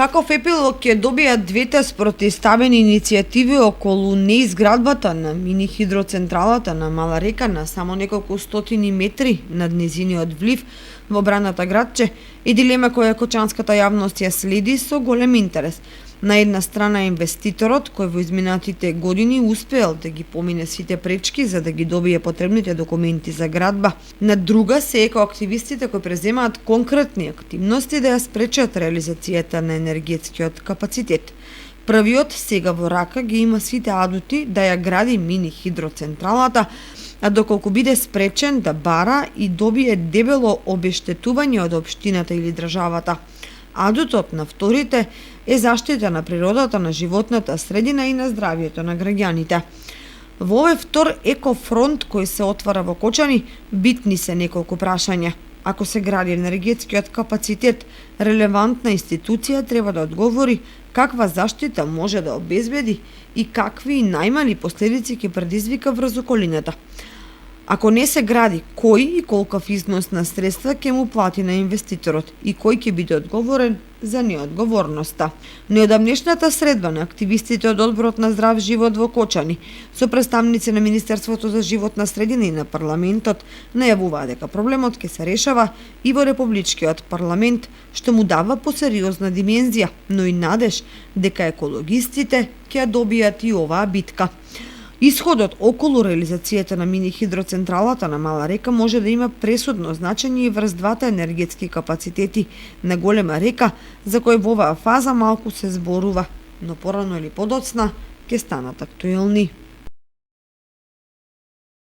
Каков епилог ќе добијат двете спротивставени иницијативи околу неизградбата на мини хидроцентралата на Мала река на само неколку стотини метри над низиниот влив во браната градче и дилема која кочанската јавност ја следи со голем интерес. На една страна инвеститорот, кој во изминатите години успеал да ги помине сите пречки за да ги добие потребните документи за градба. На друга се екоактивистите кои преземаат конкретни активности да ја спречат реализацијата на енергетскиот капацитет. Првиот сега во рака ги има сите адути да ја гради мини хидроцентралата, а доколку биде спречен да бара и добие дебело обештетување од општината или државата. Адутот на вторите е заштита на природата, на животната средина и на здравието на граѓаните. Во овој втор екофронт кој се отвара во Кочани, битни се неколку прашања. Ако се гради енергетскиот капацитет, релевантна институција треба да одговори каква заштита може да обезбеди и какви најмали последици ќе предизвика врз околината. Ако не се гради, кој и колкав износ на средства ќе му плати на инвеститорот и кој ќе биде одговорен за неодговорноста. Неодамнешната средба на активистите од Одборот на здрав живот во Кочани со представници на Министерството за животна средина и на парламентот најавуваа дека проблемот ќе се решава и во Републичкиот парламент, што му дава посериозна димензија, но и надеж дека екологистите ќе ја добијат и оваа битка. Исходот околу реализацијата на мини хидроцентралата на Мала река може да има пресудно значење и врз двата енергетски капацитети на голема река, за кои во оваа фаза малку се зборува, но порано или подоцна ќе станат актуелни.